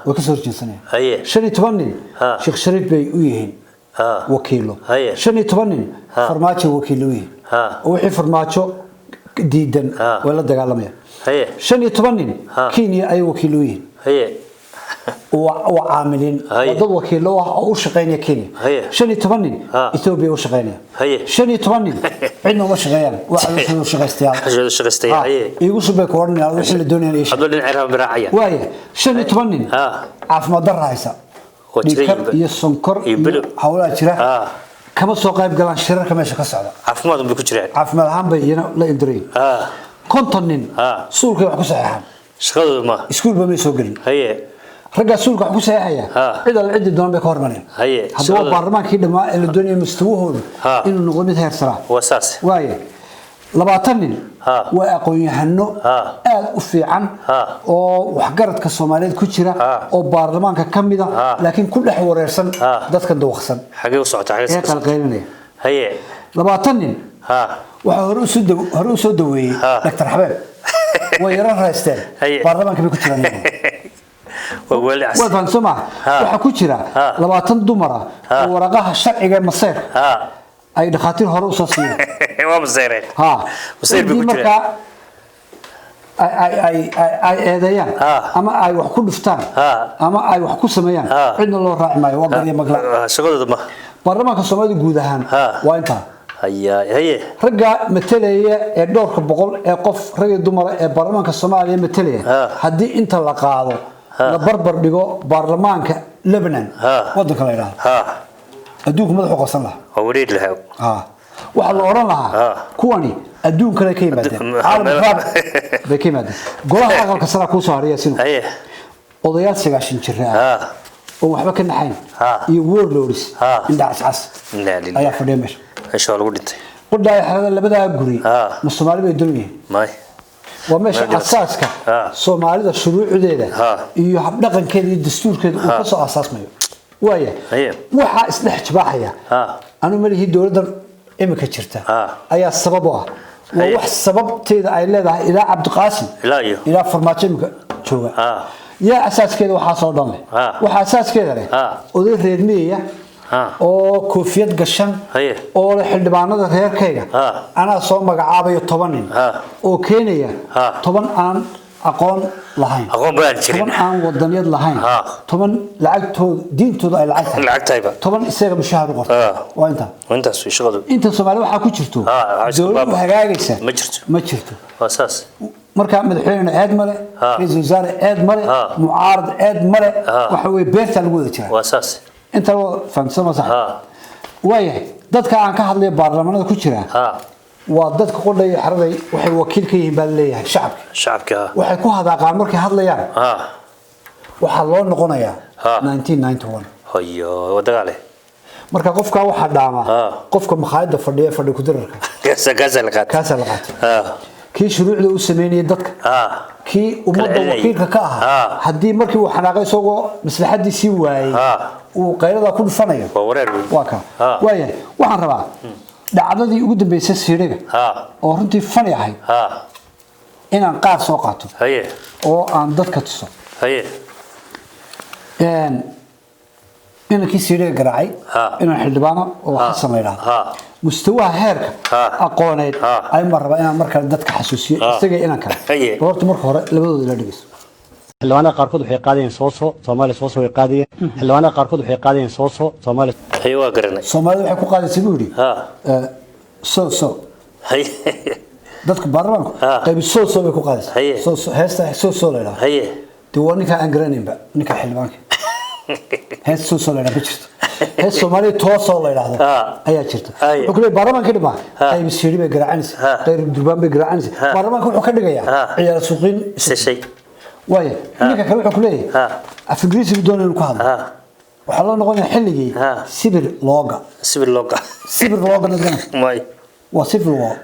B: way ka soo horjeedsanayaan 15 nin sheekh shariif bay u yihiin wakiilo 15 nin farmaajo wakiilo yihiin wixii farmaajo diidan way la dagaalamayaan 15 nin Kenya ay wakiilo yihiin وعاملين ضد وكيل الله أو شقيني كيني شني تبني إثيوبيا وشقيني شني تبني عندنا وشقيان وعلى شقيستيال
A: شقيستيال
B: يقول شبك ورني على وش الدنيا ليش
A: هذول العرب براعية
B: وايه شني تبني عارف ما ضر هايسا يسنكر حوالي شراء كم سوق قايب قلنا شراء كم يشق السعودة
A: عارف ما ضم بكتير
B: عارف ما هم بيجينا لا يدري كونتنين سوق يحكوا صحيحا
A: شغل ما
B: سكول بمي سوقين رجع سوق حكوا صحيحة إذا العدة دون بكور منين هذا برمان كده ما الدنيا مستواه إنه نقول مثل هالسرعة
A: وأساس
B: وايه لبعتنين وأقوي هنو أوفي عن وحجرت كالصوماليات كتيرة أو برلمان ككمدة لكن كل حوار يرسل ده كان دوخسن
A: حاجة وصعت على
B: هيك القيلني
A: هي
B: لبعتنين وهروس دوي دكتور حبيب ويرى رئيستين برلمان كبير كتيرة وفان سمع وحكوا كتيرة لبعتن دمرة ورقاها الشرعي مصير أي دخاتير هروس أصلي
A: ما مصيرين
B: مصير بكتير أي هذيان أما أي وحكوا دفتان أما أي وحكوا سميان عندنا الله راعي معي وقال يا مقلع
A: شغل ده
B: برلمان كالصومالي جودهان وأنت
A: هي
B: رجع مثلية الدور كبقول قف رجع دمرة برلمان كالصومالي مثلية هدي أنت لقاعه لبربر بيجو برلمان كلبنان وضك الله يراه أدوك مدحو قصن له
A: أوريد له
B: وحلا أوران لها كواني أدوك كلا كيما ده عالم الرابع بكيما ده قولها أغلق السنة كوسارية سنو وضيات سجاشين شراء وحبك النحين يور لوريس من دعس عس أيها فديمش
A: إن شاء الله قلت
B: قلت هذا اللي بدأ أقولي مستمر بيدلني
A: ماي
B: ومش أساسك سومالي ده شروع عديدة يحب كذا الدستور كذا وقصة أساس مايو وياه وحى إصلاح جباحية أنا ملي هي دولة إما كشرتها أي السببها ووح السبب تيدا أي لا إلى عبد القاسم إلى فرماتشم شو يا أساس كذا وحصل ضمه وحساس كذا له وذي ريدمية أو كوفية قشن أو الحلبانة غير كذا أنا صوم مقعابي طبعاً أو كينيا طبعاً أنا أقول لهين طبعاً أنا وضنيات لهين طبعاً لعقته دينته ضايع
A: لعقته
B: طبعاً السير بالشهر وقف
A: وأنت سوي شغل
B: أنت سومالي وحكوا شرتوا دول وحقاقيسة ما شرتوا
A: أساس
B: مركب مدحين عاد مره رئيس وزراء عاد مره معارض عاد مره وحوي بيرتا لغودا جرا
A: واساس
B: انت فهمت صح وايه dadka aan ka hadlay baarlamaanada ku jira waa dadka qodhay xaraday waxay wakiil ka yihiin baa leeyahay shacabka waxay ku hadaaqaan markay hadlayaan waxa loo noqonayaa 1991
A: hayo wadagaale
B: marka qofka waxa dhaama qofka makhaayada fadhi ku dirarka kaasa la qaato kii shuruucda uu sameeyay dadka kii ummadda wakiilka ka ah hadii markii uu xanaaqay isagoo maslaxadiisii waayay uu qayrada ku dhufanayo waa ka waaya waxaan rabaa dhacdadii ugu dambeysay siiriga oo runtii fani ahayd inaan qaar soo qaato oo aan dadka tuso inankii siiriga garaacay inaan xildhibaano oo xasan la yiraahdo مستوى هيرك أقونيت أي مرة أنا مركز دتك حساسية استجى إنا كان ورت مرة لبدو دلاديس
G: هلو أنا قاركود وحي قادين صوصو صومالي صوصو وقادية هلو أنا قاركود وحي قادين صوصو صومالي
A: أيوة قرني
B: صومالي وحي قادين سيبوري صو دتك برا طيب صوصو وحي قادين صوصو هسه صوصو لا هي تواني كان قرني بقى نك حلوانك هسه صوصو لا بتشت الصومالي توصل إلى هذا أي أشرت وكل برامج كده ما أي بسيري بقرأ عنس غير دربان بقرأ عنس برامج كل حكي جاية عيال سوقين
A: شيء
B: واي إنك كلام كليه أفكريس بدون الكهذا وحلا نقول حلقي سبر لوجا سبر لوجا نزلنا
A: ماي
B: وسبر لوجا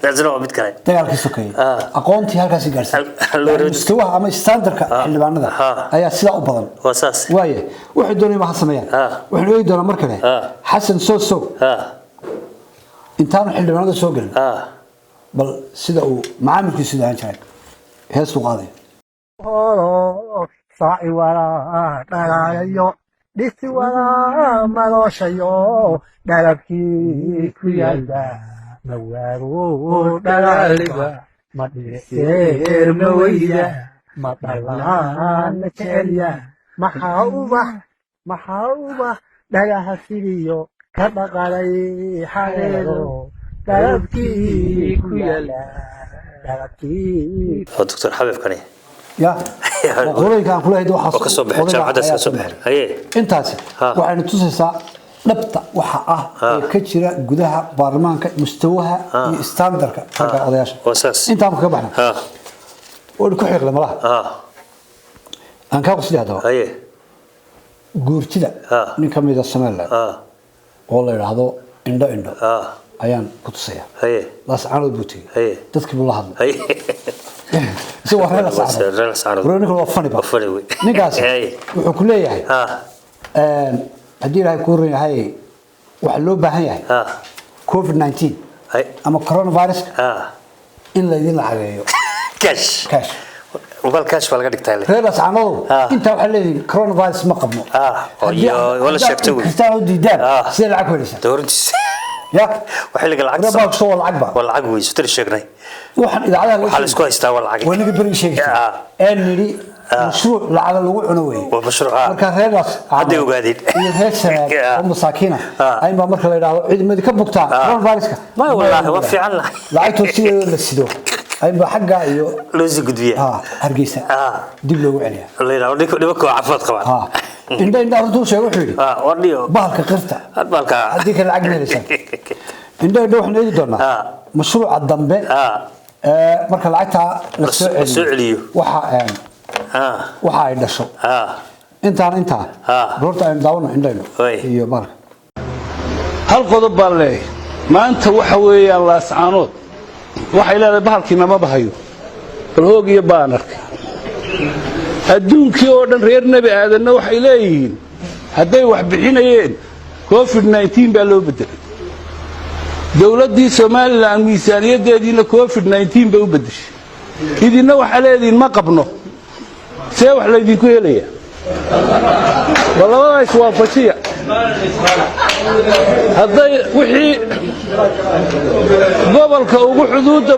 A: لازم بتكلم
B: تيار كسوكي أقونتي هالكاسي جالس مستوى أما ستاندرك اللي بعنا أي سلا أبدا
A: واساس
B: واي واحد دوني ما حسميان واحد واحد دونا مركله حسن سو intaan xildhibaanada soo galin bal sida uu macaamilku sida aan jiray heesu qaaday
F: saai wala dhalayo dhisi wala maloshayo dhalabkii ku yaala mawaaru dhalaliba madheer mawayda madhalaan jeceliya maxaa uba dhagaha fidiyo kadaqalay xareero dalabkii ku yaala dalabkii
A: دكتور حبيب كني
B: يا وقولي كان كل هيدا وحصل
A: وكسب بحر جامعة كسب بحر هي
B: انتاس waxaan tusaysaa dhabta waxa ah ee ka jira gudaha baarlamaanka mustawaaha iyo standardka ragga odayaasha intaan ka baxna oo ku xiiqla malaha aan ka qosli hada
A: haye
B: guurtida nin kamid ah Soomaaliland oo la yiraahdo indho ayaan ku tusaya
A: haye
B: laas caanood buuti
A: haye
B: dadkii buu la hadlay
A: haye
B: si waxna la saaro ninka waa fani ba ninkaas wuxuu ku leeyahay haddii ilaahay ku rin yahay waxa loo baahan yahay covid-19 ama coronavirus in la idin lacageeyo cash
A: وبال كاش ولا قدك تايله
B: reer ascaanadu inta waxa leeyahay coronavirus ma qabno
A: wala sheegtay
B: kristaan u diidaan si lacag weeysa
A: doorantiis
B: ya
A: waxa laga lacag
B: rabaa soo lacag
A: weey soo sheegnay
B: waxaan idaacadaha
A: waxa la isku haystaa wala lacag
B: wanaga bari sheegtay ee niri mashruuc lacag lagu cuno weey
A: mashruuc
B: marka reeras
A: hadii ogaadid
B: iyo reer sanaad oo masaakiina ay ma marka la yiraahdo ciidamada ka bugtaa coronavirus
A: ma wallahi waa fiican
B: lacagtu si la sido ay ba xagga iyo
A: loosi gudbiya
B: hargeysa dib loogu celiya
A: la yiraahdo dhibo ko cafad qabaan
B: indha hortu sheego wuxuu yiri
A: wardhiyo
B: bahalka qirta
A: bahalka
B: hadii ka lacag meelaysan indha waxaan eegi doonaa mashruuca dambe marka lacagta la soo celiyo waxa ay dhasho inta roorta ay daawno indhayno iyo bahalka
H: hal qodob baa leeyahay maanta waxa weeyaan la ascaanood waxay leedahay bahalkiina ma bahayo bal hoog iyo baan arkay adduunkii oo dhan reer nabi aadanna waxay leeyihiin hadday wax bixinayeen covid-19 baa loo bedelay dowladdii Soomaaliland miisaaniyadeediina covid-19 bay u bedeshay idina waxa leediin ma qabno see wax laydinku helaya والله ايش وافشيه هذي وحي gobolka ugu xuduuda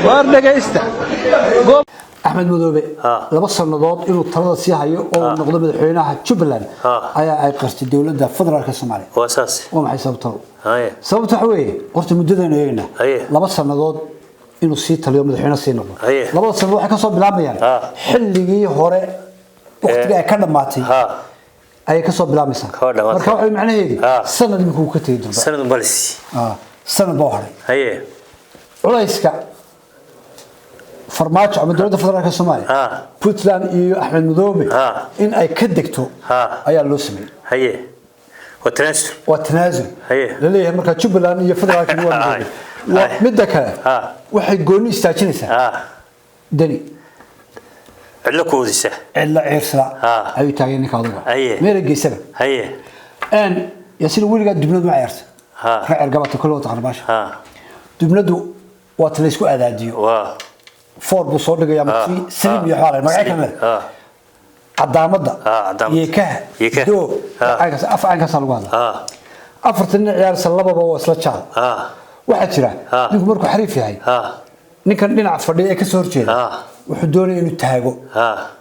H: waar dhageysta
B: Ahmed Madoobe laba sanadood inuu talada sii hayo oo noqdo madaxweynaha Jubaland ayaa ay qartay dawladda federaalka Soomaaliya
A: waasaas
B: oo maxay sababtu waxa weeye horta muddadan eegna laba sanadood inuu sii taliyo madaxweynaha sii noqdo laba sanadood waxa ka soo bilaabayaan xilligii hore waqtiga ay ka dhamaatay ay ka soo bilaabaysaa marka waxa macnaheedu sanad inuu ka tagay durba
A: sanad balis
B: sanad baa haray haye culayska farmaajo ama dawladda federaalka Soomaaliya Puntland iyo Ahmed Madoobe in ay ka degto ayaa loo sameeyay
A: haye
B: وتنازل لليه مركز جبلان يفضل ومدة كله واحد قولني استاجنسه دني
A: علا كودسه
B: علا عرسلا أي تاجينك هذا مير الجسر أن يصير ولي قد دبلود مع عرس رعر قبضة كله تقرباش دبلودو واتلسكو أداديو فور بصور لقى يوم في سلم يحاله ما يكمل عدامده يكه دو أفعل كسر الوضع أفرتني عيال سلبا بوصلة شال واحد شرا نقول مركو حريف هاي نكن نلعب فردي كسر شيء وحدوني إنه تهاجو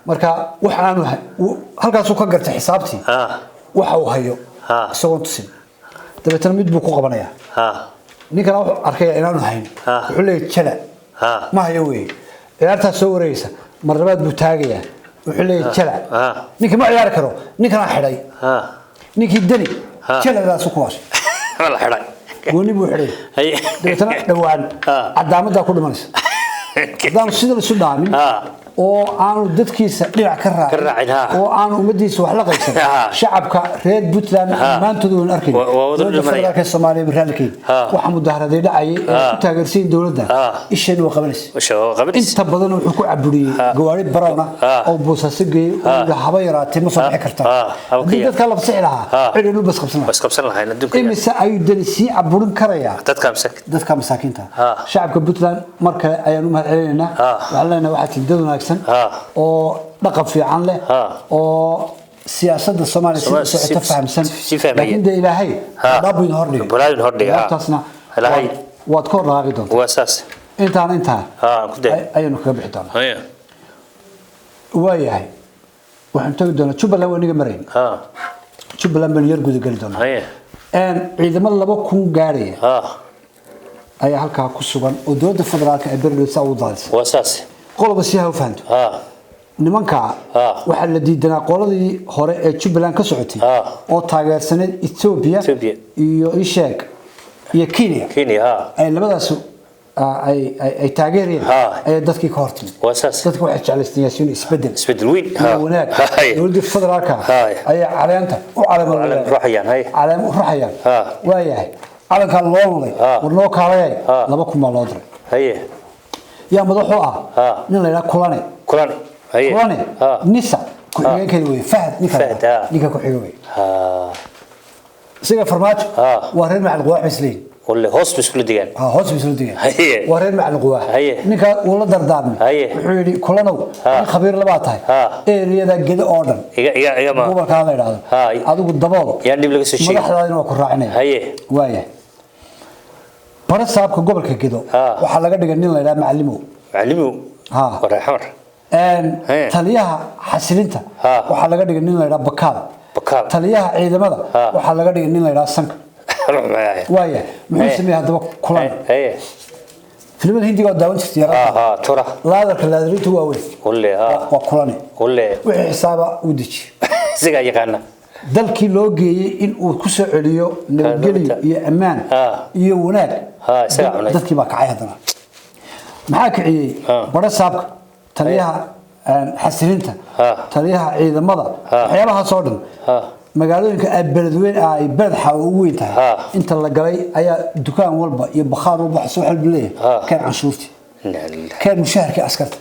B: مركا وحنانو هالك سوق قرت حسابتي وحو هيو سوون تسين تبي ترميد بوكو قبنايا نكن أركي إنه هين وحلي شلا ما هيوي عيارتها سو رئيسة مرات بتاجية وحلي شلا نك ما عيار كرو نك أنا حري نك يدني شلا لا سكواش
A: والله حري
B: وني بوحري دكتور دوان عدامة دا كل منس عدام السيد السوداني oo aanu dadkiisa dhinac ka raacin oo aanu ummadiisa wax la qaysan shacabka reer Puntland maantooda waan arkay dowladda Soomaaliya barnaamijkii waxa mudaharaday dhacay ku taageersan dowladda isheen oo qabanaysa inta badan wuxuu ku caburiyay gawaari barona oo boosaaso geeyay oo haba yaraatay ma soo bixi karta dadka la fasix lahaa cidina bas qabsan lahayn adduunka imisa ay dalisi caburin karaya dadka masaakiinta shacabka Puntland marka ayaan u mahadcelinaynaa waxaan leenahay waxa tidad wanaagsan oo dhaqan fiican leh oo siyaasadda Soomaaliya si socota fahamsan laakiin ilaahay rabbi hordhiga taasna ilaahay waad ka raaqi doontaa wasaas intaan ku day ayanu ka bixi doonaa waayahay waxaan tagi doonaa Jubaland waniga maray Jubaland baan yar guud gali doonaa ciidamada 2,000 gaaraya ayaa halkaa ku sugan oo dowladda federaalka ay berleysa u daadisay wasaas qoloba si ha u fahanto nimanka waxa la diidanaa qoladii hore ee Jubaland ka socotay oo taageersaneed Ethiopia iyo Ishaaq iyo Kenya ay labadaas ay taageereen ay dadkii ka hortay wasaas dadku waxay jeclaysan isbedel weyn wanaag dowladda federaalka ay caleenta u caleemayaan waayahay calanka loo waday warnoo kaalay 2,000 loo diray yaa madaxu nin la yiraahdo kulane nisa ku xigeenkeeda way fahad ninka ku xigay siga farmaajo waa reer macalin quwaax isleen wala hospital kula digan hospital digan waa reer macalin quwaax ninka uu la dardaarmay wuxuu yiri kulanow khabiir laba tahay eeriyada gida oo dhan iga ma gobolka la yiraahdo adigu dabool yaa dib laga soo sheegay madaxdaadina waa ku raacinay waayahay barasaabka gobolka gido waxa laga dhigay nin la yiraahdo macallimo waraxmar taliyaha xasilinta waxa laga dhigay nin la yiraahdo bakaal taliyaha ciidamada waxa laga dhigay nin la yiraahdo sanka وايه محسن هذا كلام فيلم الهندي قاعد داون تستيرا ترى لا ذاك لا دريت هو وين ولا وكلاني ولا وحسابه ودج سيغا يقانا dalkii loo geeyay in uu ku soo celiyo nabadgelyo iyo amaan iyo wanaag dadkii baa kacay hadana maxaa kiciyay barasaabka taliyaha xasilinta taliyaha ciidamada waxyaabaha soo dhan magaalooyinka ay beledweyn ay beledxa ugu weyn tahay inta la galay ayaa dukaan walba iyo bakhaar walba soo xalbilay kan canshuurti kan mushaharka askarta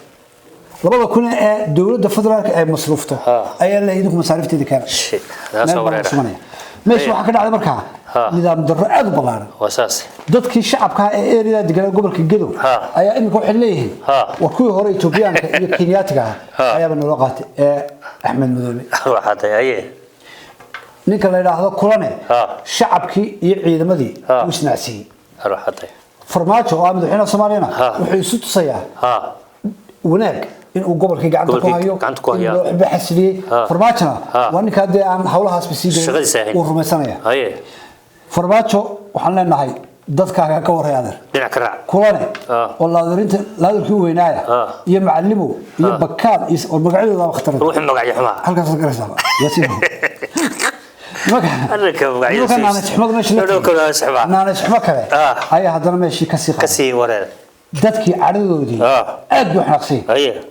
B: labada kun ee dawladda federaalka ay masruufto ayaa la idinku masaarifteeda keenay meesha waxa ka dhacday markaa nidaam darro aad u ballaaran wasaas dadkii shacabka ee area degan gobolka Gedo ayaa imika waxay leeyihiin war kuwii hore Etoobiyaanka iyo Kenyaatiga ayaa noo qaatay Axmed Madoobe waxa ninka la yiraahdo kulane shacabkii iyo ciidamadii u isnaasiyay ruuxatay farmaajo oo madaxweynaha Soomaaliya wuxuu isu tusayaa wanaag in uu gobolka gacanta ku hayo wuxuu xasiliyay farmaajona waa ninka hadii aan hawlahaas bisiiday uu rumaysanaya farmaajo waxaan leenahay dadkaaga ka warayaadan dhinac ka raac kulane oo laadarinta weynaaya iyo macallimo iyo bakaal oo magacyadooda waqtiga ruux magacyo xumaa halkaas la garaysaa yaasiin ayaa hadana meeshii ka sii wareer dadkii caradoodii aad u xaqsay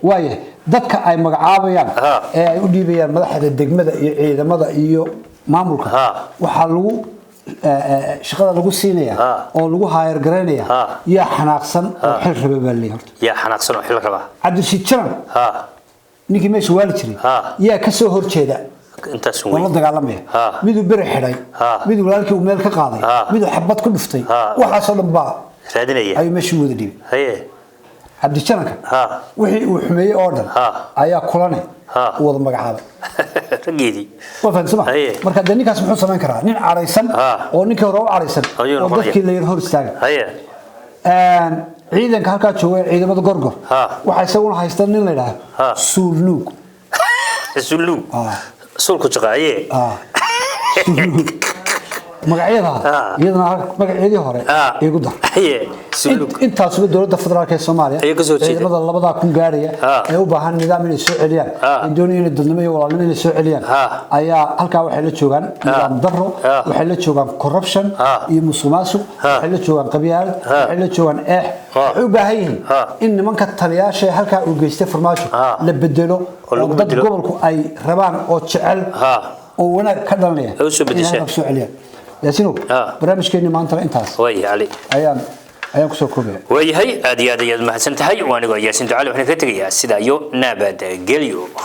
B: waaye dadka ay magacaabayaan ee ay u dhiibayaan madaxda degmada iyo ciidamada iyo maamulka waxa lagu shaqada lagu siinaya oo lagu hayr gareynaya yaa xanaaqsan oo xil rababalay horta yaa xanaaqsan oo xil raba Cabdishiid Jaran ninkii meesha waali jiray yaa ka soo horjeeda intaas wala dagaalamay miduu bari xiray miduu walaalkii meel ka qaaday miduu xabad ku dhuftay waxa soo dhanba raadinaya ay meesha wada dhib haye Cabdisharanka wixii uu xumeeyay oo dhan ayaa kulane wada magacaabay rageedii wafansama marka ninkaas muxuu sameyn karaa nin caraysan oo ninkii hore u caraysan oo dadkii la yar hor istaagay haye ciidanka halka joogay ciidamada gorgor waxa isaguna haystaan nin la yiraahdo Suulnuug Suulnuug سولكو تقاعيه magacyada iyadana magacyadii hore igu dar intaasuba dowladda federaalka ee Soomaaliya ciidamada labada kun gaaraya ee u baahan nidaam inay soo celiyaan doonayaan inay dadnimo iyo walaalnimo inay soo celiyaan ayaa halka waxay la joogaan nidaam darro waxay la joogaan corruption iyo musuqmaasuq waxay la joogaan qabyaalad waxay la joogaan waxay u baahan yihiin in nimanka taliyaasha halka u geystay farmaajo la bedelo oo dad gobolku ay rabaan oo jecel oo wanaag ka dhalanaya soo celiyaan yaasino barnaamijkeena maanta intaas
A: way ali
B: ayaan ku soo koobay
A: way hay aad iyo aad mahadsantahay waaniga yaasin ducaale waxaan ka tagayaa sida iyo nabad gelyo